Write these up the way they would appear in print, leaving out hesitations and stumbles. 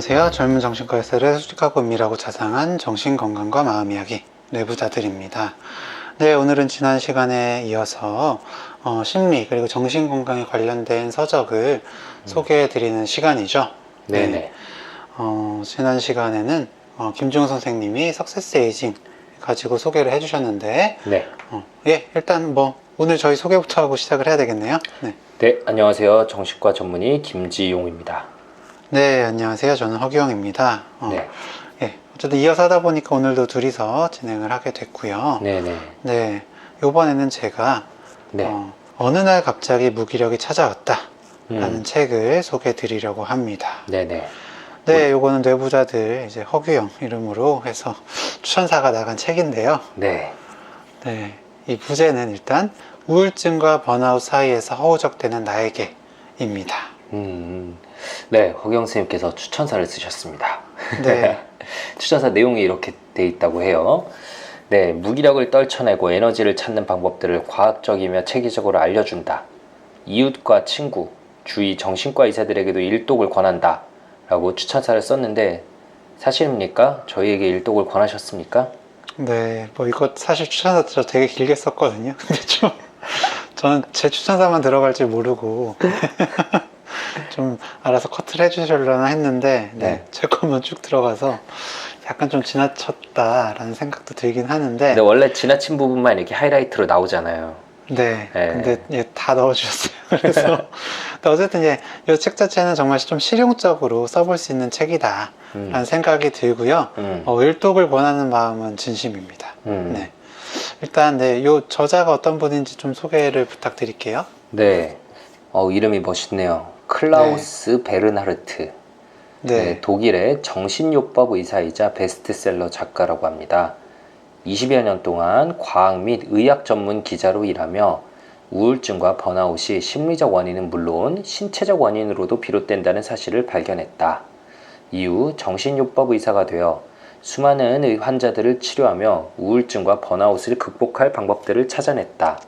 안녕하세요. 젊은 정신과 의사를 수직하고 은밀하고 자상한 정신건강과 마음이야기 내부자들입니다. 네, 오늘은 지난 시간에 이어서 심리 그리고 정신건강에 관련된 서적을 소개해드리는 시간이죠. 네네. 지난 시간에는 김중호 선생님이 석세스 에이징 가지고 소개를 해주셨는데 네. 일단 오늘 저희 소개부터 하고 시작을 해야 되겠네요. 네, 안녕하세요. 정신과 전문의 김지용입니다. 네, 안녕하세요. 저는 허규영입니다. 네. 어쨌든 이어서 하다 보니까 오늘도 둘이서 진행을 하게 됐고요. 네네. 네, 요번에는 제가 네. 어느 날 갑자기 무기력이 찾아왔다 라는 책을 소개해 드리려고 합니다. 네네. 네, 요거는 뇌부자들 이제 허규영 이름으로 해서 추천사가 나간 책인데요. 네. 네, 이 부제는 일단 우울증과 번아웃 사이에서 허우적대는 나에게입니다. 네, 허경 선생님께서 추천사를 쓰셨습니다. 네. 추천사 내용이 이렇게 돼 있다고 해요. 네, 무기력을 떨쳐내고 에너지를 찾는 방법들을 과학적이며 체계적으로 알려준다. 이웃과 친구, 주위 정신과 의사들에게도 일독을 권한다. 라고 추천사를 썼는데 사실입니까? 저희에게 일독을 권하셨습니까? 네, 이거 사실 추천사 저 되게 길게 썼거든요. 근데 저는 제 추천사만 들어갈 줄 모르고 좀 알아서 커트를 해주시려나 했는데 제 것만 쭉 들어가서 약간 좀 지나쳤다라는 생각도 들긴 하는데 근데 원래 지나친 부분만 이렇게 하이라이트로 나오잖아요. 네. 근데 다 넣어주셨어요. 그래서 어쨌든 이 책 자체는 정말 좀 실용적으로 써볼 수 있는 책이다 라는 생각이 들고요. 일독을 권하는 마음은 진심입니다. 네. 일단 요 저자가 어떤 분인지 좀 소개를 부탁드릴게요. 네. 이름이 멋있네요. 클라우스 베르나르트. 네, 독일의 정신요법 의사이자 베스트셀러 작가라고 합니다. 20여 년 동안 과학 및 의학 전문 기자로 일하며 우울증과 번아웃이 심리적 원인은 물론 신체적 원인으로도 비롯된다는 사실을 발견했다. 이후 정신요법 의사가 되어 수많은 환자들을 치료하며 우울증과 번아웃을 극복할 방법들을 찾아냈다.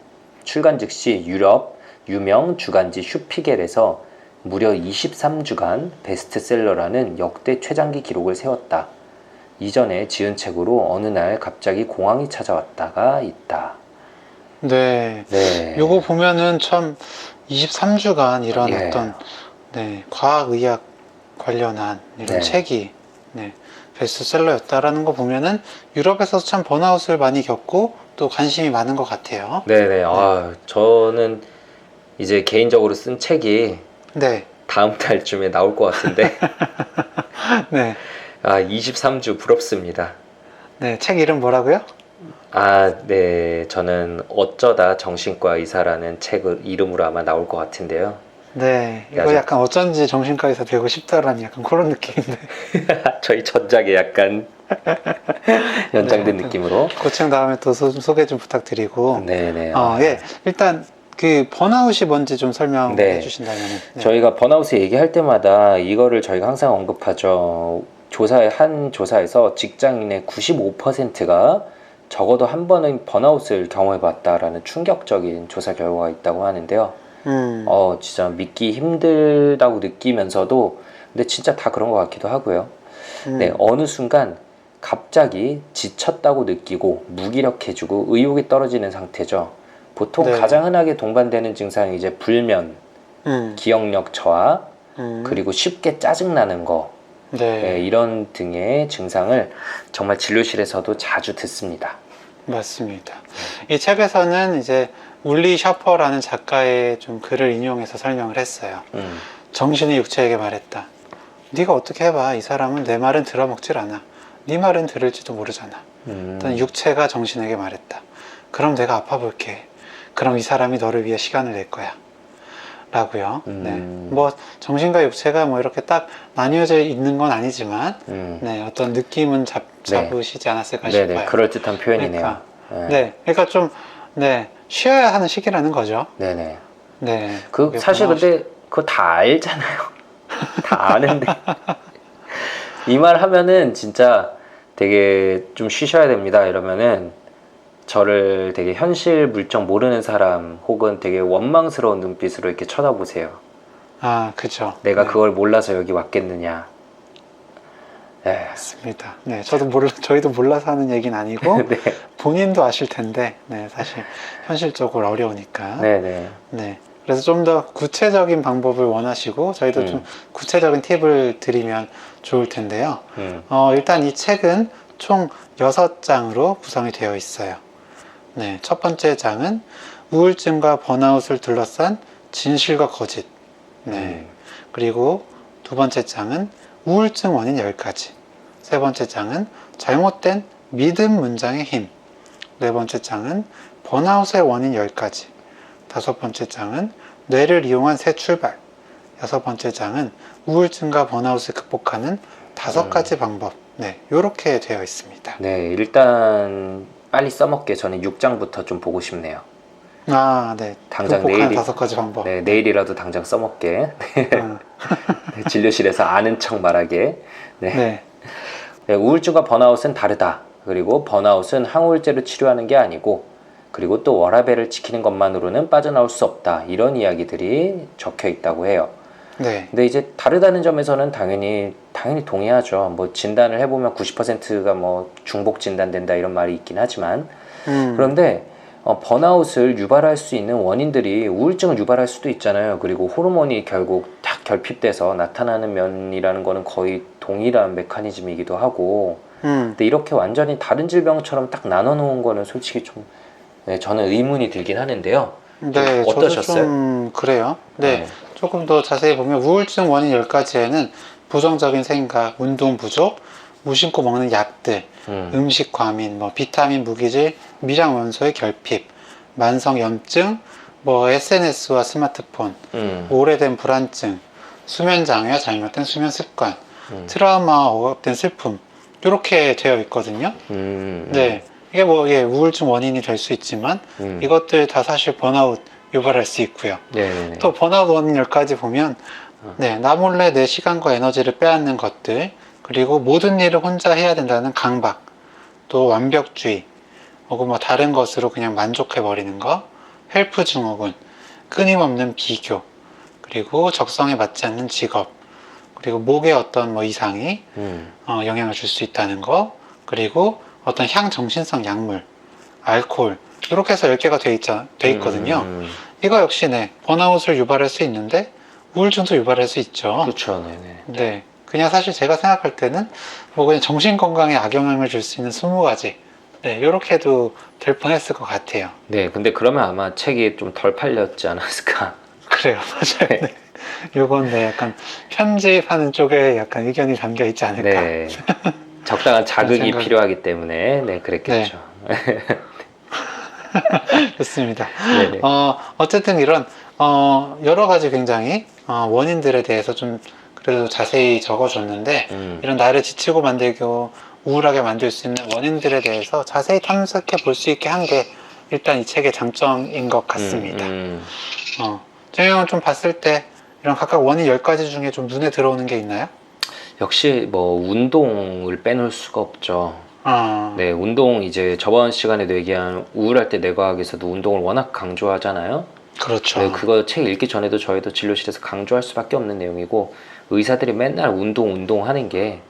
출간 즉시 유럽 유명 주간지 슈피겔에서 무려 23주간 베스트셀러라는 역대 최장기 기록을 세웠다. 이전에 지은 책으로 어느 날 갑자기 공황이 찾아왔다가 있다. 네. 요거 보면은 참 23주간 이런 어떤 과학의학 관련한 이런 책이 베스트셀러였다라는 거 보면은 유럽에서 참 번아웃을 많이 겪고 또 관심이 많은 것 같아요. 네네. 저는 이제 개인적으로 쓴 책이 다음 달쯤에 나올 것 같은데 23주 부럽습니다. 네, 책 이름 뭐라고요? 네, 저는 어쩌다 정신과 의사라는 책을 이름으로 아마 나올 것 같은데요. 네, 이거 약간 어쩐지 정신과 의사 되고 싶다라는 약간 그런 느낌인데 저희 전작에 약간 연장된 느낌으로 그 책 다음에 또 소개 좀 부탁드리고 네네. 일단 그 번아웃이 뭔지 좀 설명해 주신다면 저희가 번아웃을 얘기할 때마다 이거를 저희가 항상 언급하죠. 한 조사에서 직장인의 95%가 적어도 한 번은 번아웃을 경험해 봤다라는 충격적인 조사 결과가 있다고 하는데요. 진짜 믿기 힘들다고 느끼면서도 근데 진짜 다 그런 것 같기도 하고요. 네, 어느 순간 갑자기 지쳤다고 느끼고 무기력해지고 의욕이 떨어지는 상태죠. 보통 가장 흔하게 동반되는 증상이 이제 불면, 기억력 저하, 그리고 쉽게 짜증나는 거 이런 등의 증상을 정말 진료실에서도 자주 듣습니다. 맞습니다. 이 책에서는 이제 울리 셔퍼라는 작가의 좀 글을 인용해서 설명을 했어요. 정신이 육체에게 말했다. 네가 어떻게 해봐. 이 사람은 내 말은 들어먹질 않아. 네 말은 들을지도 모르잖아. 일단 육체가 정신에게 말했다. 그럼 내가 아파 볼게. 그럼 이 사람이 너를 위해 시간을 낼 거야. 라고요. 정신과 육체가 이렇게 딱 나뉘어져 있는 건 아니지만, 어떤 느낌은 잡으시지 않았을까 싶어요. 그럴듯한 표현이네요. 그러니까 좀, 쉬어야 하는 시기라는 거죠. 사실 근데 그거 다 알잖아요. 다 아는데. 이 말 하면은 진짜 되게 좀 쉬셔야 됩니다. 이러면은 저를 되게 현실 물정 모르는 사람 혹은 되게 원망스러운 눈빛으로 이렇게 쳐다보세요. 그죠. 내가 그걸 몰라서 여기 왔겠느냐. 네. 맞습니다. 네, 저희도 몰라서 하는 얘기는 아니고 네. 본인도 아실 텐데, 네, 사실 현실적으로 어려우니까. 네네. 네. 그래서 좀 더 구체적인 방법을 원하시고 저희도 좀 구체적인 팁을 드리면 좋을 텐데요. 일단 이 책은 총 6장으로 구성이 되어 있어요. 네, 첫 번째 장은 우울증과 번아웃을 둘러싼 진실과 거짓. 네. 그리고 두 번째 장은 우울증 원인 10가지. 세 번째 장은 잘못된 믿음 문장의 힘. 네 번째 장은 번아웃의 원인 10가지. 다섯 번째 장은 뇌를 이용한 새 출발. 여섯 번째 장은 우울증과 번아웃을 극복하는 5가지 방법. 네, 이렇게 되어 있습니다. 네, 일단 빨리 써먹게 저는 6장부터 좀 보고 싶네요. 아, 네. 당장 극복하는 내일 5가지 방법. 네, 내일이라도 당장 써먹게. 네, 진료실에서 아는 척 말하게. 네. 네. 네, 우울증과 번아웃은 다르다. 그리고 번아웃은 항우울제로 치료하는 게 아니고, 그리고 또 워라밸을 지키는 것만으로는 빠져나올 수 없다. 이런 이야기들이 적혀 있다고 해요. 네. 근데 이제 다르다는 점에서는 당연히 동의하죠. 뭐 진단을 해보면 90%가 뭐 중복 진단된다 이런 말이 있긴 하지만, 그런데 번아웃을 유발할 수 있는 원인들이 우울증을 유발할 수도 있잖아요. 그리고 호르몬이 결국 딱 결핍돼서 나타나는 면이라는 거는 거의 동일한 메커니즘이기도 하고, 근데 이렇게 완전히 다른 질병처럼 딱 나눠 놓은 거는 솔직히 좀 저는 의문이 들긴 하는데요. 네, 어떠셨어요? 저도 좀 그래요. 네, 조금 더 자세히 보면 우울증 원인 10가지에는 부정적인 생각, 운동 부족, 무심코 먹는 약들, 음식 과민, 뭐 비타민 무기질, 미량 원소의 결핍, 만성 염증, 뭐 SNS와 스마트폰, 오래된 불안증, 수면 장애와 잘못된 수면 습관, 트라우마와 억압된 슬픔, 이렇게 되어 있거든요. 네, 이게 뭐 우울증 원인이 될 수 있지만 이것들 다 사실 번아웃 유발할 수 있고요. 네네네. 또 번아웃 원인 10가지 보면 네, 나 몰래 내 시간과 에너지를 빼앗는 것들, 그리고 모든 일을 혼자 해야 된다는 강박, 또 완벽주의, 혹은 뭐 다른 것으로 그냥 만족해 버리는 거, 헬프 증후군, 끊임없는 비교, 그리고 적성에 맞지 않는 직업, 그리고 목에 어떤 뭐 이상이 영향을 줄 수 있다는 거, 그리고 어떤 향정신성 약물, 알코올, 이렇게 해서 10개가 돼 있거든요. 이거 역시 네, 번아웃을 유발할 수 있는데 우울증도 유발할 수 있죠. 그렇죠. 네네. 네, 그냥 사실 제가 생각할 때는 뭐 그냥 정신건강에 악영향을 줄 수 있는 20가지, 네, 이렇게 해도 될 뻔했을 것 같아요. 네, 근데 그러면 아마 책이 좀 덜 팔렸지 않았을까? 그래요, 맞아요. 네. 요건 네, 약간 편집하는 쪽에 약간 의견이 담겨 있지 않을까. 네. 적당한 자극이 생각... 필요하기 때문에 네, 그랬겠죠. 네. 좋습니다. 네네. 어쨌든 이런 여러 가지 굉장히 원인들에 대해서 좀 그래도 자세히 적어줬는데 이런 나를 지치고 만들고 우울하게 만들 수 있는 원인들에 대해서 자세히 탐색해 볼 수 있게 한 게 일단 이 책의 장점인 것 같습니다. 정영은 좀 봤을 때 이런 각각 원인 10가지 중에 좀 눈에 들어오는 게 있나요? 역시 뭐 운동을 빼놓을 수가 없죠. 네, 운동 이제 저번 시간에도 얘기한 우울할 때 뇌과학에서도 운동을 워낙 강조하잖아요. 그렇죠. 네, 그거 책 읽기 전에도 저희도 진료실에서 강조할 수밖에 없는 내용이고, 의사들이 맨날 운동 하는 게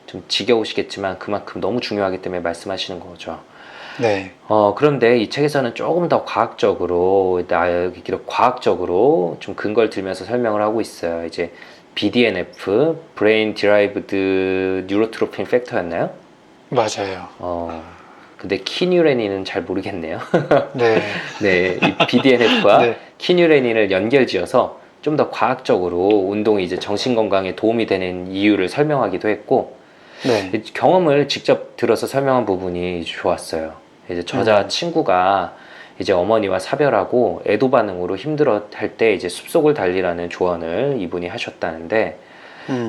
좀 지겨우시겠지만 그만큼 너무 중요하기 때문에 말씀하시는 거죠. 네. 그런데 이 책에서는 조금 더 과학적으로 좀 근거를 들면서 설명을 하고 있어요. 이제 BDNF, Brain Derived Neurotrophin Factor였나요? 맞아요. 근데 키뉴레닌은 잘 모르겠네요. 네. 네, 이 BDNF와 네. 키뉴레닌을 연결지어서 좀 더 과학적으로 운동이 이제 정신 건강에 도움이 되는 이유를 설명하기도 했고, 네. 경험을 직접 들어서 설명한 부분이 좋았어요. 이제 저자 친구가 이제 어머니와 사별하고 애도 반응으로 힘들어 할 때 이제 숲속을 달리라는 조언을 이분이 하셨다는데,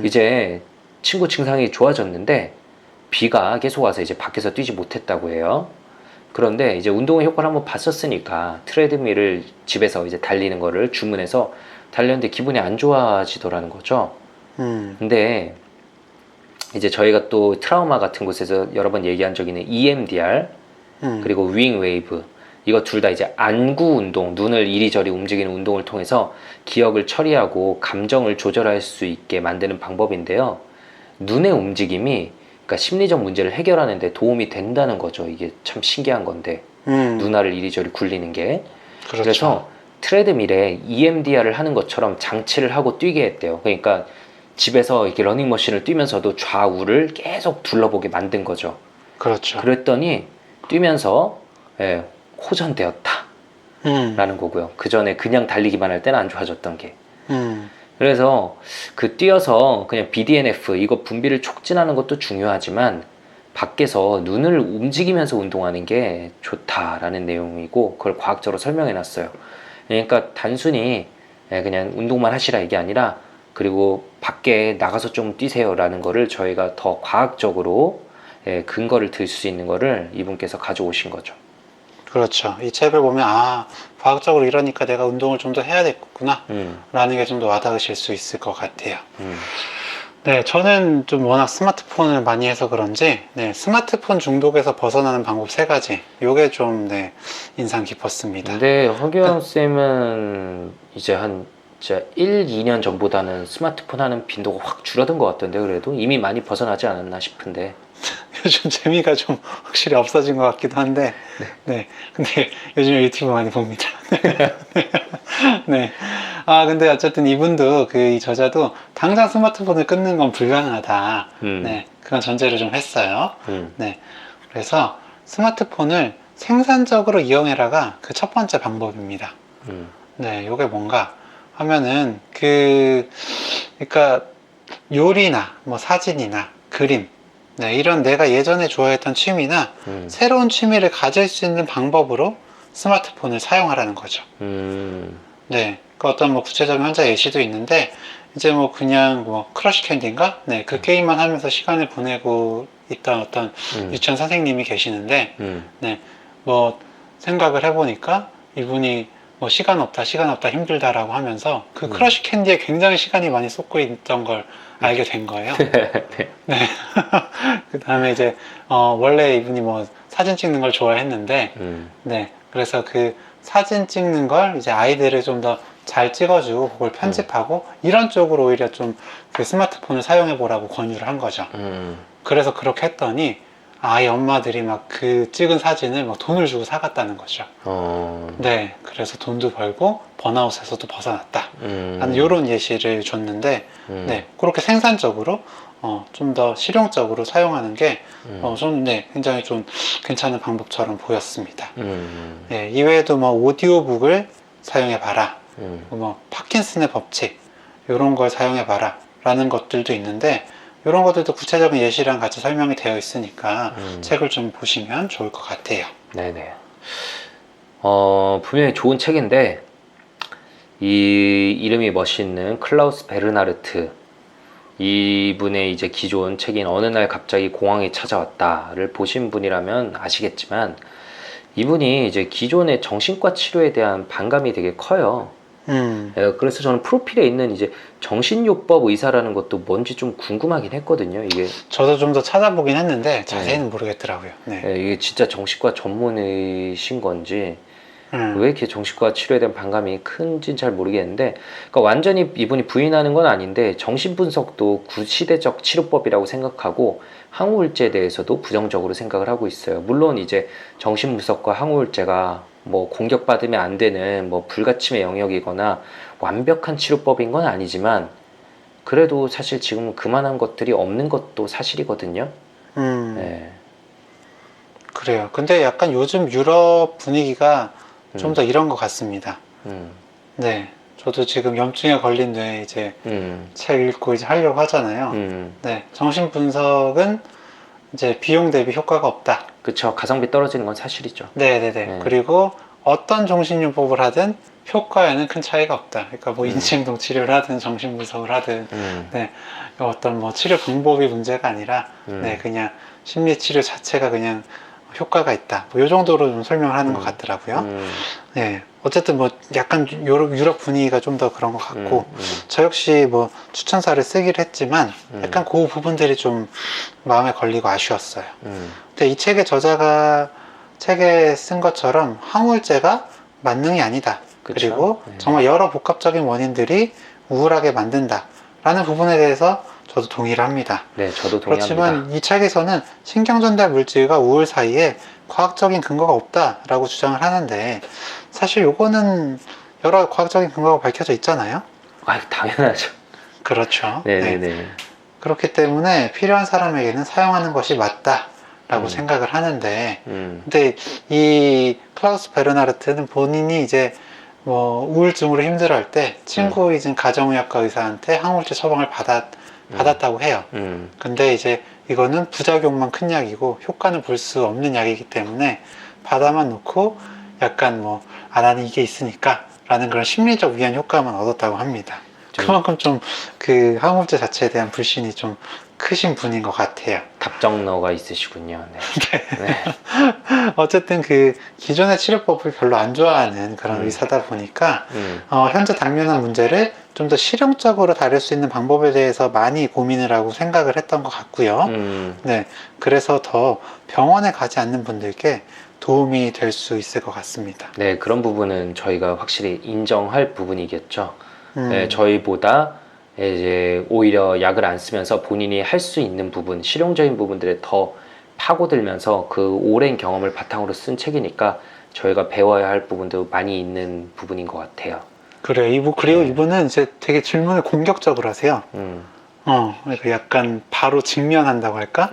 이제 친구 증상이 좋아졌는데 비가 계속 와서 이제 밖에서 뛰지 못했다고 해요. 그런데 이제 운동의 효과를 한번 봤었으니까 트레드밀을 집에서 이제 달리는 거를 주문해서 달렸는데 기분이 안 좋아지더라는 거죠. 근데 이제 저희가 또 트라우마 같은 곳에서 여러 번 얘기한 적이 있는 EMDR 그리고 윙 웨이브, 이거 둘 다 이제 안구 운동, 눈을 이리저리 움직이는 운동을 통해서 기억을 처리하고 감정을 조절할 수 있게 만드는 방법인데요. 눈의 움직임이 그러니까 심리적 문제를 해결하는 데 도움이 된다는 거죠. 이게 참 신기한 건데 눈알을 이리저리 굴리는 게. 그렇죠. 그래서 트레드밀에 EMDR을 하는 것처럼 장치를 하고 뛰게 했대요. 그러니까 집에서 이렇게 러닝머신을 뛰면서도 좌우를 계속 둘러보게 만든 거죠. 그렇죠. 그랬더니 뛰면서 호전되었다 라는 거고요. 그 전에 그냥 달리기만 할 때는 안 좋아졌던 게. 그래서 그 뛰어서 그냥 BDNF 이거 분비를 촉진하는 것도 중요하지만 밖에서 눈을 움직이면서 운동하는 게 좋다라는 내용이고, 그걸 과학적으로 설명해 놨어요. 그러니까 단순히 그냥 운동만 하시라 이게 아니라, 그리고 밖에 나가서 좀 뛰세요 라는 거를 저희가 더 과학적으로 근거를 들 수 있는 거를 이분께서 가져오신 거죠. 그렇죠. 이 책을 보면 과학적으로 이러니까 내가 운동을 좀 더 해야 되겠구나 라는 게 좀 더 와닿으실 수 있을 것 같아요. 네, 저는 좀 워낙 스마트폰을 많이 해서 그런지 스마트폰 중독에서 벗어나는 방법 3가지, 요게 좀 인상 깊었습니다. 근데 허규영 쌤은 이제 진짜 1, 2년 전보다는 스마트폰 하는 빈도가 확 줄어든 것 같던데, 그래도 이미 많이 벗어나지 않았나 싶은데. 요즘 재미가 좀 확실히 없어진 것 같기도 한데, 근데 요즘 유튜브 많이 봅니다. 근데 어쨌든 이분도, 이 저자도 당장 스마트폰을 끊는 건 불가능하다. 그건 전제를 좀 했어요. 그래서 스마트폰을 생산적으로 이용해라가 그 첫 번째 방법입니다. 요게 뭔가 하면은, 그러니까 요리나 뭐 사진이나 그림, 이런 내가 예전에 좋아했던 취미나 새로운 취미를 가질 수 있는 방법으로 스마트폰을 사용하라는 거죠. 그 어떤 뭐 구체적인 환자 예시도 있는데, 이제 뭐 그냥 뭐 크러쉬 캔디인가? 그 게임만 하면서 시간을 보내고 있던 어떤 유치원 선생님이 계시는데, 뭐 생각을 해보니까 이분이 뭐 시간 없다 힘들다라고 하면서 그 크러쉬 캔디에 굉장히 시간이 많이 쏟고 있던 걸 알게 된 거예요. 그 다음에 이제 원래 이분이 뭐 사진 찍는 걸 좋아했는데, 그래서 그 사진 찍는 걸 이제 아이들을 좀 더 잘 찍어주고 그걸 편집하고 이런 쪽으로 오히려 좀 그 스마트폰을 사용해 보라고 권유를 한 거죠. 그래서 그렇게 했더니 아이 엄마들이 막 그 찍은 사진을 막 돈을 주고 사갔다는 거죠. 그래서 돈도 벌고 번아웃에서도 벗어났다 하는 이런 예시를 줬는데, 그렇게 생산적으로 좀 더 실용적으로 사용하는 게 저는 굉장히 좀 괜찮은 방법처럼 보였습니다. 이외에도 뭐 오디오북을 사용해 봐라, 뭐 파킨슨의 법칙 이런 걸 사용해 봐라 라는 것들도 있는데, 이런 것들도 구체적인 예시랑 같이 설명이 되어 있으니까 책을 좀 보시면 좋을 것 같아요. 네네. 분명히 좋은 책인데, 이 이름이 멋있는 클라우스 베르나르트, 이분의 이제 기존 책인 어느 날 갑자기 공황이 찾아왔다를 보신 분이라면 아시겠지만, 이분이 이제 기존의 정신과 치료에 대한 반감이 되게 커요. 그래서 저는 프로필에 있는 이제 정신요법 의사라는 것도 뭔지 좀 궁금하긴 했거든요. 이게 저도 좀 더 찾아보긴 했는데 자세히는 모르겠더라고요. 이게 진짜 정신과 전문의신 건지, 왜 이렇게 정신과 치료에 대한 반감이 큰지는 잘 모르겠는데, 그러니까 완전히 이분이 부인하는 건 아닌데, 정신분석도 구시대적 치료법이라고 생각하고 항우울제에 대해서도 부정적으로 생각을 하고 있어요. 물론 이제 정신분석과 항우울제가 뭐 공격받으면 안 되는 뭐 불가침의 영역이거나 완벽한 치료법인 건 아니지만, 그래도 사실 지금 그만한 것들이 없는 것도 사실이거든요. 그래요. 근데 약간 요즘 유럽 분위기가 좀 더 이런 것 같습니다. 저도 지금 염증에 걸린 뇌 이제 책 읽고 이제 하려고 하잖아요. 정신 분석은 이제 비용 대비 효과가 없다. 그쵸. 가성비 떨어지는 건 사실이죠. 그리고 어떤 정신요법을 하든 효과에는 큰 차이가 없다. 그러니까 뭐 인지행동 치료를 하든 정신 분석을 하든 어떤 뭐 치료 방법이 문제가 아니라 그냥 심리 치료 자체가 그냥 효과가 있다. 뭐 이 정도로 좀 설명을 하는 것 같더라고요. 어쨌든 뭐 약간 유럽 분위기가 좀 더 그런 것 같고, 저 역시 뭐 추천사를 쓰기로 했지만 약간 그 부분들이 좀 마음에 걸리고 아쉬웠어요. 근데 이 책의 저자가 책에 쓴 것처럼 항우울제가 만능이 아니다. 그리고 정말 여러 복합적인 원인들이 우울하게 만든다 라는 부분에 대해서 저도 동의를 합니다. 네, 저도 동의합니다. 그렇지만 이 책에서는 신경전달 물질과 우울 사이에 과학적인 근거가 없다라고 주장을 하는데 사실 요거는 여러 과학적인 근거가 밝혀져 있잖아요. 아, 당연하죠. 그렇죠. 네네네. 네. 그렇기 때문에 필요한 사람에게는 사용하는 것이 맞다라고 생각을 하는데 근데 이 클라우스 베르나르트는 본인이 이제 뭐 우울증으로 힘들어할 때 친구이신 가정의학과 의사한테 항우울제 처방을 받았다고 해요. 근데 이제 이거는 부작용만 큰 약이고 효과는 볼 수 없는 약이기 때문에 받아만 놓고 약간 뭐 나는 이게 있으니까 라는 그런 심리적 위안 효과만 얻었다고 합니다. 그만큼 좀 그 항우울제 자체에 대한 불신이 좀 크신 분인 것 같아요. 답정너가 있으시군요. 네. 네. 어쨌든 그 기존의 치료법을 별로 안 좋아하는 그런 의사다 보니까 현재 당면한 문제를 좀 더 실용적으로 다룰 수 있는 방법에 대해서 많이 고민을 하고 생각을 했던 것 같고요. 네, 그래서 더 병원에 가지 않는 분들께 도움이 될 수 있을 것 같습니다. 네, 그런 부분은 저희가 확실히 인정할 부분이겠죠. 네, 저희보다 이제 오히려 약을 안 쓰면서 본인이 할 수 있는 부분, 실용적인 부분들에 더 파고들면서 그 오랜 경험을 바탕으로 쓴 책이니까 저희가 배워야 할 부분도 많이 있는 부분인 것 같아요. 그리고 이분은 이제 되게 질문을 공격적으로 하세요. 그러니까 약간 바로 직면한다고 할까?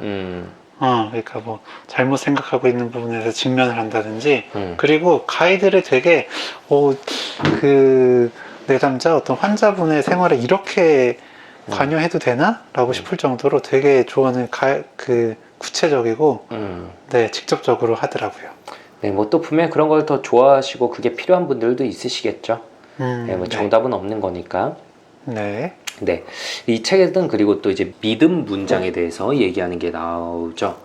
그러니까 뭐 잘못 생각하고 있는 부분에서 직면을 한다든지, 그리고 가이드를 되게 그 내담자 어떤 환자분의 생활에 이렇게 관여해도 되나? 라고 싶을 정도로 되게 조언을 구체적이고 네, 직접적으로 하더라고요. 네, 뭐 또 분명히 그런 걸 더 좋아하시고 그게 필요한 분들도 있으시겠죠. 네, 뭐 정답은 없는 거니까. 네. 네, 이 책에는 그리고 또 이제 믿음 문장에 대해서 얘기하는 게 나오죠.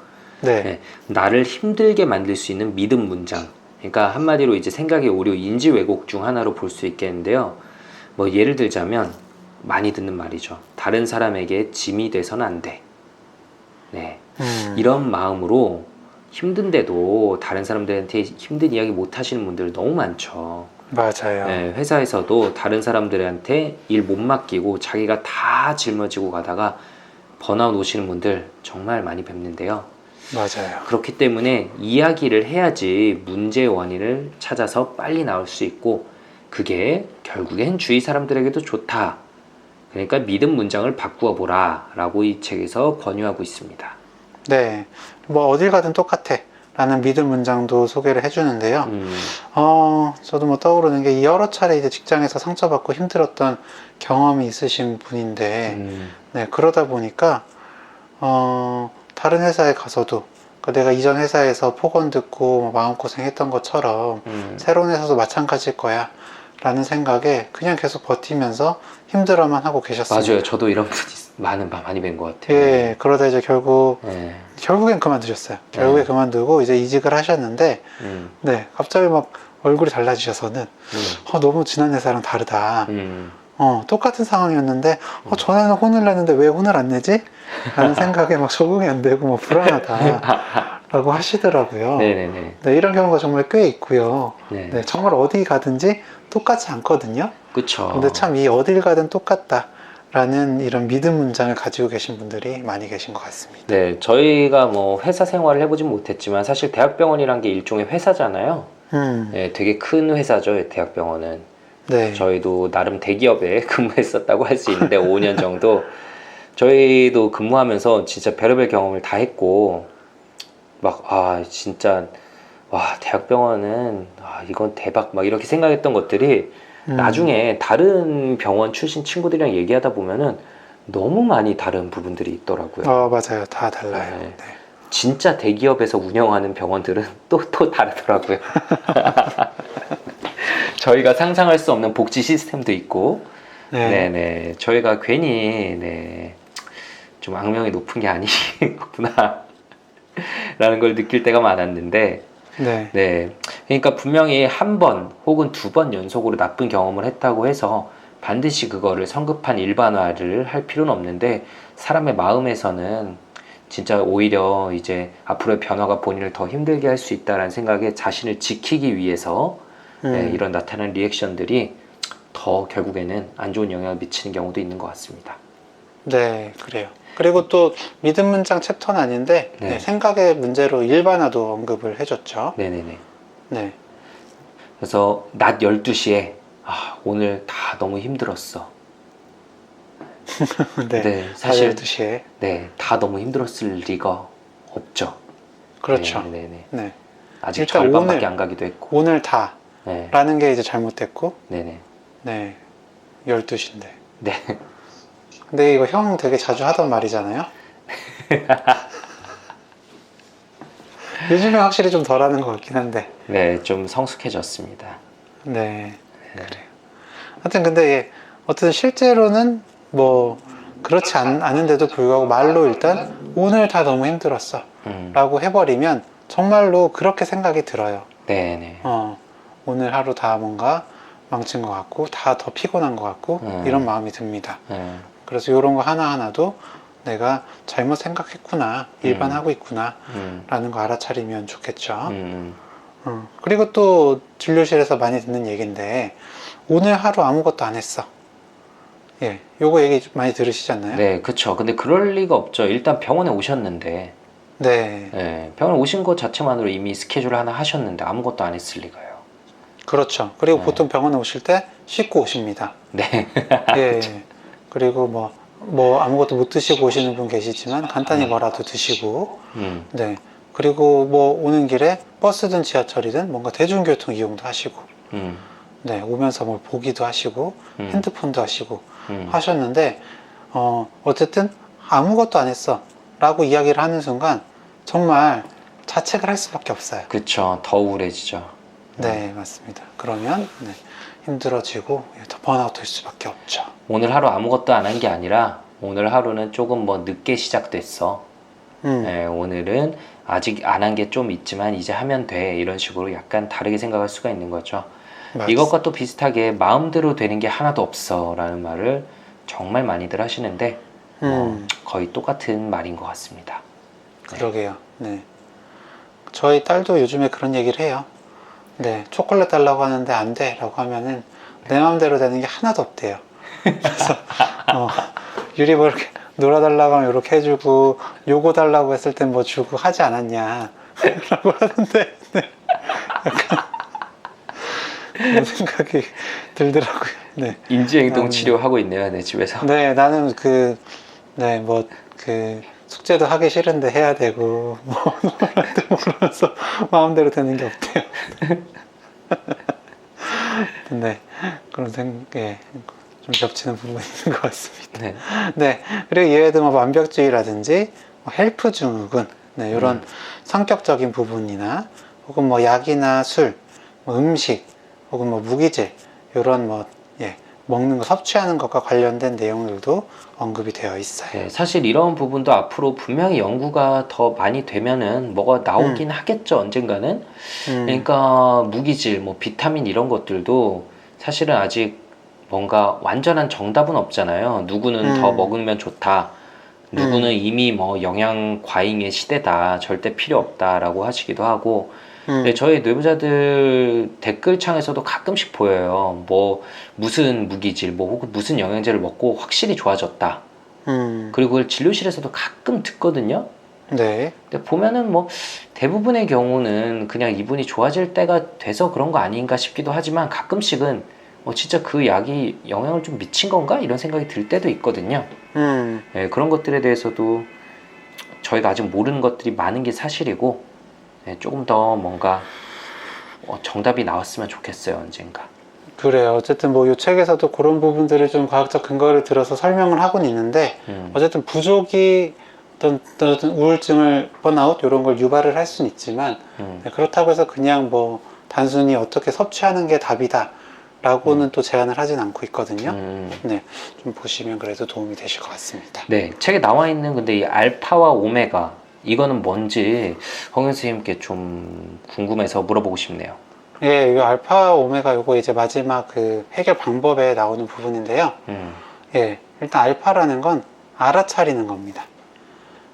네. 네, 나를 힘들게 만들 수 있는 믿음 문장. 그러니까 한마디로 이제 생각의 오류, 인지 왜곡 중 하나로 볼 수 있겠는데요. 뭐 예를 들자면 많이 듣는 말이죠. 다른 사람에게 짐이 돼서는 안 돼. 네, 이런 마음으로 힘든데도 다른 사람들한테 힘든 이야기 못 하시는 분들 너무 많죠. 맞아요. 네, 회사에서도 다른 사람들한테 일 못 맡기고 자기가 다 짊어지고 가다가 번아웃 오시는 분들 정말 많이 뵙는데요. 맞아요. 그렇기 때문에 이야기를 해야지 문제의 원인을 찾아서 빨리 나올 수 있고 그게 결국엔 주위 사람들에게도 좋다. 그러니까 믿음 문장을 바꾸어 보라 라고 이 책에서 권유하고 있습니다. 네, 뭐 어딜 가든 똑같아 라는 믿음 문장도 소개를 해주는데요. 저도 뭐 떠오르는 게 여러 차례 이제 직장에서 상처받고 힘들었던 경험이 있으신 분인데, 네, 그러다 보니까 다른 회사에 가서도 내가 이전 회사에서 폭언 듣고 마음고생 했던 것처럼 새로운 회사도 마찬가지일 거야 라는 생각에 그냥 계속 버티면서 힘들어만 하고 계셨습니다. 맞아요. 저도 이런 분이 많이 뵌 것 같아요. 예, 그러다 이제 결국엔 그만두셨어요. 결국에 그만두고 이제 이직을 하셨는데, 네, 갑자기 막 얼굴이 달라지셔서는 너무 지난 회사랑 다르다. 똑같은 상황이었는데 전에는 혼을 냈는데 왜 혼을 안 내지? 라는 생각에 막 적응이 안 되고 막 불안하다 라고 하시더라고요. 네네네. 네, 이런 경우가 정말 꽤 있고요. 네. 네, 정말 어디 가든지 똑같지 않거든요. 그쵸. 근데 참 이 어딜 가든 똑같다 라는 이런 믿음 문장을 가지고 계신 분들이 많이 계신 것 같습니다. 네, 저희가 뭐 회사 생활을 해보진 못했지만 사실 대학병원이란 게 일종의 회사잖아요. 네, 되게 큰 회사죠, 대학병원은. 네. 저희도 나름 대기업에 근무했었다고 할 수 있는데 5년 정도 저희도 근무하면서 진짜 별의별 경험을 다 했고 막 진짜 와 대학병원은 이건 대박 막 이렇게 생각했던 것들이 나중에 다른 병원 출신 친구들이랑 얘기하다 보면은 너무 많이 다른 부분들이 있더라고요. 맞아요. 다 달라요. 네. 네. 진짜 대기업에서 운영하는 병원들은 또 다르더라고요. 저희가 상상할 수 없는 복지 시스템도 있고, 네네, 저희가 괜히 좀 악명이 높은 게 아니구나 라는 걸 느낄 때가 많았는데, 네, 그러니까 분명히 한 번 혹은 2번 연속으로 나쁜 경험을 했다고 해서 반드시 그거를 성급한 일반화를 할 필요는 없는데 사람의 마음에서는 진짜 오히려 이제 앞으로의 변화가 본인을 더 힘들게 할 수 있다는 생각에 자신을 지키기 위해서 이런 나타나는 리액션들이 더 결국에는 안 좋은 영향을 미치는 경우도 있는 것 같습니다. 네, 그래요. 그리고 또 믿음 문장 챕터는 아닌데 네. 네, 생각의 문제로 일반화도 언급을 해줬죠. 네네네. 네, 그래서 낮 12시에 오늘 다 너무 힘들었어. 네, 네, 사실 12시에. 네, 다 너무 힘들었을 리가 없죠. 그렇죠. 네네네. 네. 아직 일단 절반밖에 오늘, 안 가기도 했고. 오늘 다 네. 라는 게 이제 잘못됐고, 네네. 네, 12시인데. 네. 근데 이거 형 되게 자주 하던 말이잖아요. 요즘에 확실히 좀 덜 하는 것 같긴 한데. 네, 좀 성숙해졌습니다. 네, 그래요. 하여튼 근데 어쨌든 실제로는 뭐 그렇지 않은데도 불구하고 말로 일단 오늘 다 너무 힘들었어 라고 해버리면 정말로 그렇게 생각이 들어요. 네네. 오늘 하루 다 뭔가 망친 것 같고 다 더 피곤한 것 같고 이런 마음이 듭니다. 그래서 이런 거 하나하나도 내가 잘못 생각했구나, 일반하고 있구나 라는 거 알아차리면 좋겠죠. 그리고 또 진료실에서 많이 듣는 얘기인데 오늘 하루 아무것도 안 했어. 예, 요거 얘기 좀 많이 들으시지 않나요? 네, 그쵸. 근데 그럴 리가 없죠. 일단 병원에 오셨는데, 네, 네, 병원에 오신 것 자체만으로 이미 스케줄 하나 하셨는데 아무것도 안 했을 리가요. 그렇죠. 그리고 네. 보통 병원에 오실 때 씻고 오십니다. 네. 예, 그리고 뭐 아무것도 못 드시고 오시는 분 계시지만 간단히 뭐라도 드시고, 네, 그리고 뭐 오는 길에 버스든 지하철이든 뭔가 대중교통 이용도 하시고, 네, 오면서 뭘 보기도 하시고, 핸드폰도 하시고 하셨는데, 어쨌든 아무것도 안 했어 라고 이야기를 하는 순간 정말 자책을 할 수밖에 없어요. 그쵸. 더 우울해지죠. 네, 맞습니다. 그러면 네, 힘들어지고 더 번아웃 될 수밖에 없죠. 오늘 하루 아무것도 안 한 게 아니라 오늘 하루는 조금 뭐 늦게 시작됐어. 네, 오늘은 아직 안 한 게 좀 있지만 이제 하면 돼. 이런 식으로 약간 다르게 생각할 수가 있는 거죠. 맞습니다. 이것과 또 비슷하게 마음대로 되는 게 하나도 없어 라는 말을 정말 많이들 하시는데 거의 똑같은 말인 것 같습니다. 그러게요. 네. 저희 딸도 요즘에 그런 얘기를 해요. 네, 초콜릿 달라고 하는데 안 돼 라고 하면은 내 마음대로 되는 게 하나도 없대요. 그래서 유리 뭐 이렇게 놀아달라고 하면 이렇게 해주고 요거 달라고 했을 땐 뭐 주고 하지 않았냐 라고 하는데 네. 약간 그런 생각이 들더라고요. 네. 인지행동 치료하고 있네요, 내 집에서. 네, 나는 숙제도 하기 싫은데 해야 되고, 그러면서 마음대로 되는 게 없대요. 네, 그런 생각에 좀 겹치는 부분이 있는 것 같습니다. 네. 네, 그리고 이외에도 뭐 완벽주의라든지 헬프 증후군, 네, 이런 성격적인 부분이나 혹은 뭐 약이나 술, 뭐 음식, 혹은 뭐 무기질, 이런 먹는 거, 섭취하는 것과 관련된 내용들도 언급이 되어 있어요. 네, 사실 이런 부분도 앞으로 분명히 연구가 더 많이 되면은 뭐가 나오긴 하겠죠, 언젠가는. 그러니까 무기질, 뭐 비타민 이런 것들도 사실은 아직 뭔가 완전한 정답은 없잖아요. 누구는 더 먹으면 좋다. 누구는 이미 뭐 영양 과잉의 시대다. 절대 필요 없다라고 하시기도 하고. 네, 저희 뇌부자들 댓글창에서도 가끔씩 보여요. 뭐 무슨 무기질, 뭐 혹은 무슨 영양제를 먹고 확실히 좋아졌다. 그리고 그걸 진료실에서도 가끔 듣거든요. 네. 근데 보면은 뭐 대부분의 경우는 그냥 이분이 좋아질 때가 돼서 그런 거 아닌가 싶기도 하지만 가끔씩은 진짜 그 약이 영향을 좀 미친 건가? 이런 생각이 들 때도 있거든요. 네, 그런 것들에 대해서도 저희가 아직 모르는 것들이 많은 게 사실이고 네, 조금 더 뭔가 정답이 나왔으면 좋겠어요, 언젠가. 그래요. 어쨌든 뭐 이 책에서도 그런 부분들을 좀 과학적 근거를 들어서 설명을 하고는 있는데 어쨌든 부족이 어떤 우울증을 번아웃 이런 걸 유발을 할 수는 있지만 네, 그렇다고 해서 그냥 뭐 단순히 어떻게 섭취하는 게 답이다 라고는 또 제안을 하진 않고 있거든요. 네, 좀 보시면 그래도 도움이 되실 것 같습니다. 네, 책에 나와 있는 근데 이 알파와 오메가 이거는 뭔지 홍현 선생님께 좀 궁금해서 물어보고 싶네요. 예, 이 알파 오메가 요거 이제 마지막 그 해결 방법에 나오는 부분인데요. 예, 일단 알파라는 건 알아차리는 겁니다.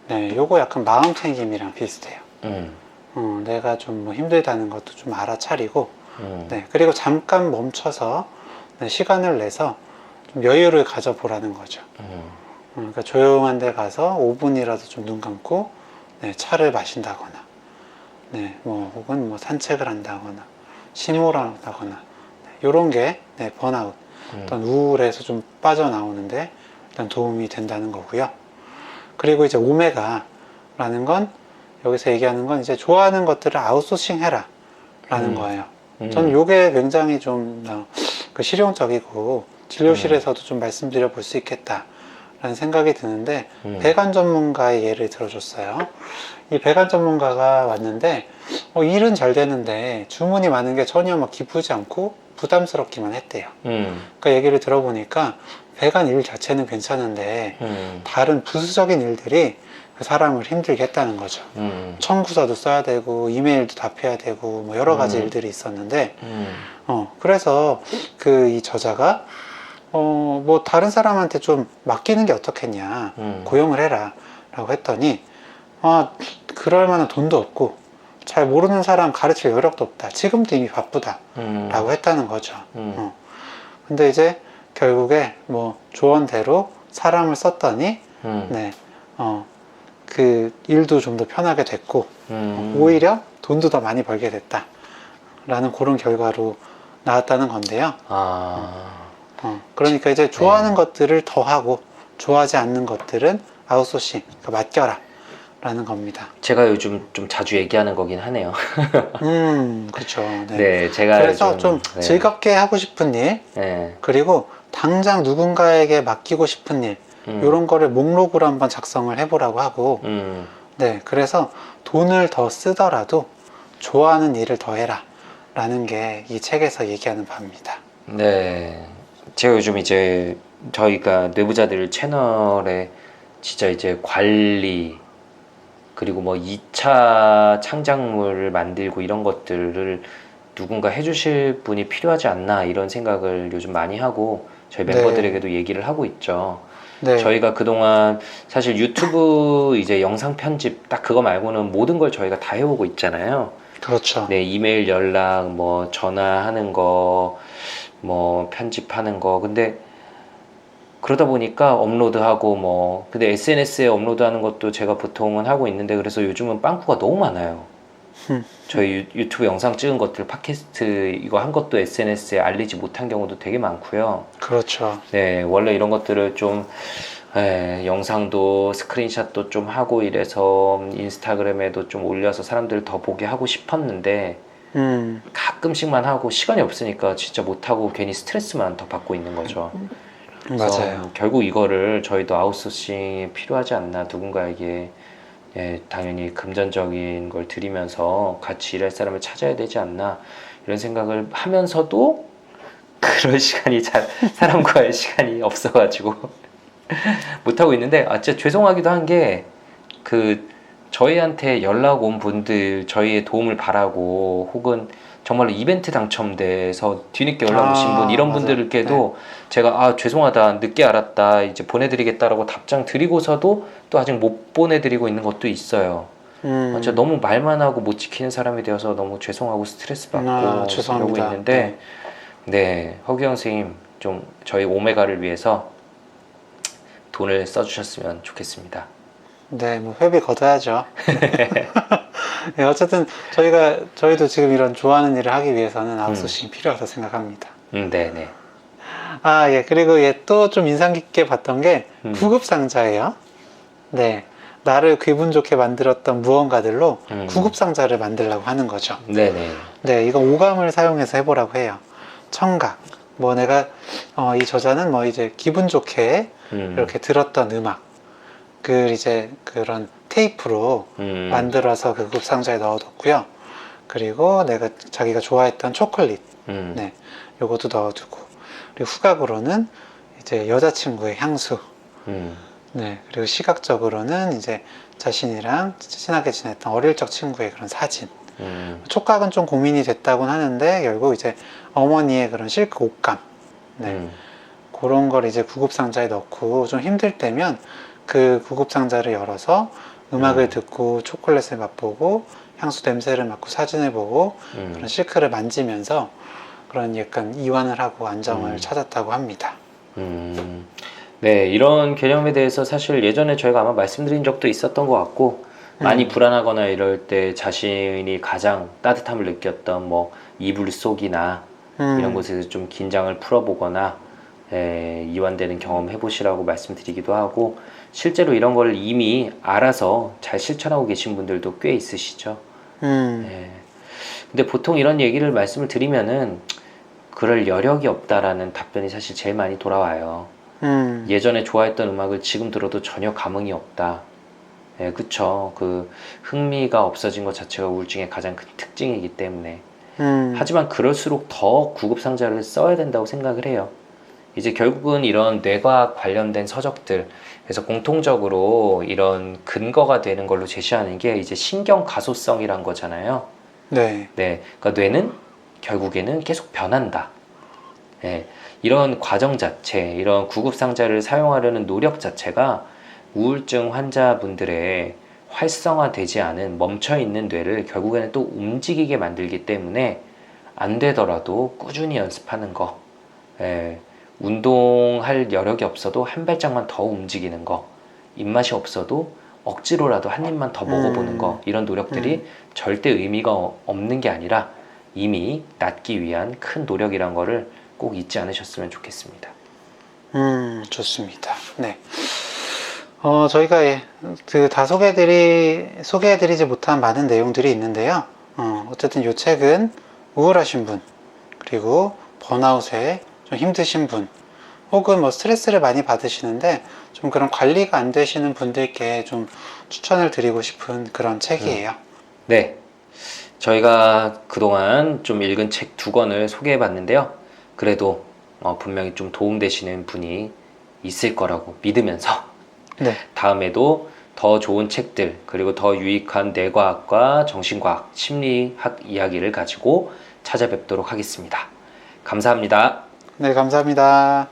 네, 요거 약간 마음 챙김이랑 비슷해요. 내가 좀 뭐 힘들다는 것도 좀 알아차리고, 네, 그리고 잠깐 멈춰서 네, 시간을 내서 좀 여유를 가져보라는 거죠. 그러니까 조용한 데 가서 5분이라도 좀 눈 감고 네, 차를 마신다거나 네, 뭐 혹은 뭐 산책을 한다거나 심호흡을 한다거나 이런 게 네, 번아웃 어떤 우울에서 좀 빠져나오는데 일단 도움이 된다는 거고요. 그리고 이제 오메가라는 건 여기서 얘기하는 건 이제 좋아하는 것들을 아웃소싱 해라 라는 거예요. 저는 이게 굉장히 좀 실용적이고 진료실에서도 좀 말씀드려 볼 수 있겠다 라는 생각이 드는데 배관 전문가의 예를 들어줬어요. 이 배관 전문가가 왔는데 일은 잘 되는데 주문이 많은 게 전혀 막 기쁘지 않고 부담스럽기만 했대요. 그러니까 얘기를 들어보니까 배관 일 자체는 괜찮은데 다른 부수적인 일들이 그 사람을 힘들게 했다는 거죠. 청구서도 써야 되고 이메일도 답해야 되고 뭐 여러 가지 일들이 있었는데 그래서 이 저자가 뭐 다른 사람한테 좀 맡기는 게 어떻겠냐, 고용을 해라 라고 했더니 그럴 만한 돈도 없고 잘 모르는 사람 가르칠 여력도 없다, 지금도 이미 바쁘다 라고 했다는 거죠. 근데 이제 결국에 뭐 조언대로 사람을 썼더니 네, 그 일도 좀 더 편하게 됐고 오히려 돈도 더 많이 벌게 됐다 라는 그런 결과로 나왔다는 건데요. 그러니까 이제 좋아하는 것들을 더 하고 좋아하지 않는 것들은 아웃소싱, 그러니까 맡겨라 라는 겁니다. 제가 요즘 좀 자주 얘기하는 거긴 하네요. 그렇죠. 네. 네, 제가 그래서 좀 즐겁게 하고 싶은 일, 그리고 당장 누군가에게 맡기고 싶은 일, 이런 거를 목록으로 한번 작성을 해보라고 하고, 네, 그래서 돈을 더 쓰더라도 좋아하는 일을 더 해라 라는 게 이 책에서 얘기하는 바입니다. 네, 제가 요즘 이제 저희가 뇌부자들 채널에 진짜 이제 관리 그리고 뭐 2차 창작물을 만들고 이런 것들을 누군가 해주실 분이 필요하지 않나 이런 생각을 요즘 많이 하고 저희 멤버들에게도 얘기를 하고 있죠. 네. 저희가 그동안 사실 유튜브 이제 영상 편집 딱 그거 말고는 모든 걸 저희가 다 해오고 있잖아요. 그렇죠. 네, 이메일 연락, 뭐 전화하는 거, 뭐 편집하는 거. 근데 그러다 보니까 업로드하고 뭐 근데 SNS에 업로드하는 것도 제가 보통은 하고 있는데 그래서 요즘은 빵꾸가 너무 많아요. 저희 유튜브 영상 찍은 것들 팟캐스트 이거 한 것도 SNS에 알리지 못한 경우도 되게 많고요. 그렇죠. 네, 원래 이런 것들을 좀 영상도 스크린샷도 좀 하고 이래서 인스타그램에도 좀 올려서 사람들 더 보게 하고 싶었는데 가끔씩만 하고 시간이 없으니까 진짜 못하고 괜히 스트레스만 더 받고 있는 거죠. 맞아요. 결국 이거를 저희도 아웃소싱이 필요하지 않나, 누군가에게 당연히 금전적인 걸 드리면서 같이 일할 사람을 찾아야 되지 않나 이런 생각을 하면서도 그럴 시간이 사람과의 시간이 없어가지고 못하고 있는데 진짜 죄송하기도 한 게 저희한테 연락 온 분들 저희의 도움을 바라고 혹은 정말로 이벤트 당첨돼서 뒤늦게 연락 오신 분 이런 분들께도 제가 죄송하다 늦게 알았다 이제 보내드리겠다라고 답장 드리고서도 또 아직 못 보내드리고 있는 것도 있어요. 진짜 너무 말만 하고 못 지키는 사람이 되어서 너무 죄송하고 스트레스 받고 그러고 있는데 네, 허규영 선생님 좀 저희 오메가를 위해서 돈을 써주셨으면 좋겠습니다. 네, 뭐 회비 걷어야죠. 네, 어쨌든 저희도 지금 이런 좋아하는 일을 하기 위해서는 아웃소싱이 필요하다고 생각합니다. 네네. 예, 그리고 또 좀 인상 깊게 봤던 게 구급상자예요. 네, 나를 기분 좋게 만들었던 무언가들로 구급상자를 만들려고 하는 거죠. 네네. 네, 이거 오감을 사용해서 해보라고 해요. 청각, 뭐 내가 이 저자는 뭐 이제 기분 좋게 이렇게 들었던 음악, 이제 그런 테이프로 만들어서 그 구급상자에 넣어뒀고요. 그리고 자기가 좋아했던 초콜릿, 네, 요것도 넣어두고, 그리고 후각으로는 이제 여자친구의 향수, 네, 그리고 시각적으로는 이제 자신이랑 친하게 지냈던 어릴 적 친구의 그런 사진. 촉각은 좀 고민이 됐다고는 하는데 결국 이제 어머니의 그런 실크 옷감, 네, 그런 걸 이제 구급상자에 넣고 좀 힘들 때면 그 구급상자를 열어서 음악을 듣고 초콜릿을 맛보고 향수 냄새를 맡고 사진을 보고 그런 실크를 만지면서 그런 약간 이완을 하고 안정을 찾았다고 합니다. 네, 이런 개념에 대해서 사실 예전에 저희가 아마 말씀드린 적도 있었던 것 같고, 많이 불안하거나 이럴 때 자신이 가장 따뜻함을 느꼈던 뭐 이불 속이나 이런 곳에서 좀 긴장을 풀어보거나 이완되는 경험 해보시라고 말씀드리기도 하고, 실제로 이런 걸 이미 알아서 잘 실천하고 계신 분들도 꽤 있으시죠. 근데 보통 이런 얘기를 말씀을 드리면은 그럴 여력이 없다라는 답변이 사실 제일 많이 돌아와요. 예전에 좋아했던 음악을 지금 들어도 전혀 감흥이 없다. 그쵸. 그 흥미가 없어진 것 자체가 우울증의 가장 큰 특징이기 때문에. 하지만 그럴수록 더 구급상자를 써야 된다고 생각을 해요. 이제 결국은 이런 뇌과학 관련된 서적들, 그래서 공통적으로 이런 근거가 되는 걸로 제시하는 게 이제 신경 가소성이란 거잖아요. 네. 그러니까 뇌는 결국에는 계속 변한다. 이런 과정 자체, 이런 구급상자를 사용하려는 노력 자체가 우울증 환자분들의 활성화되지 않은 멈춰있는 뇌를 결국에는 또 움직이게 만들기 때문에 안 되더라도 꾸준히 연습하는 거, 운동할 여력이 없어도 한 발짝만 더 움직이는 거, 입맛이 없어도 억지로라도 한 입만 더 먹어보는 거, 이런 노력들이 절대 의미가 없는 게 아니라 이미 낫기 위한 큰 노력이란 거를 꼭 잊지 않으셨으면 좋겠습니다. 좋습니다. 네. 저희가 다 소개해드리지 못한 많은 내용들이 있는데요. 어쨌든 이 책은 우울하신 분, 그리고 번아웃에 좀 힘드신 분, 혹은 뭐 스트레스를 많이 받으시는데 좀 그런 관리가 안 되시는 분들께 좀 추천을 드리고 싶은 그런 책이에요. 네. 저희가 그동안 좀 읽은 책 2권을 소개해 봤는데요. 그래도 분명히 좀 도움되시는 분이 있을 거라고 믿으면서 다음에도 더 좋은 책들, 그리고 더 유익한 뇌과학과 정신과학, 심리학 이야기를 가지고 찾아뵙도록 하겠습니다. 감사합니다. 네, 감사합니다.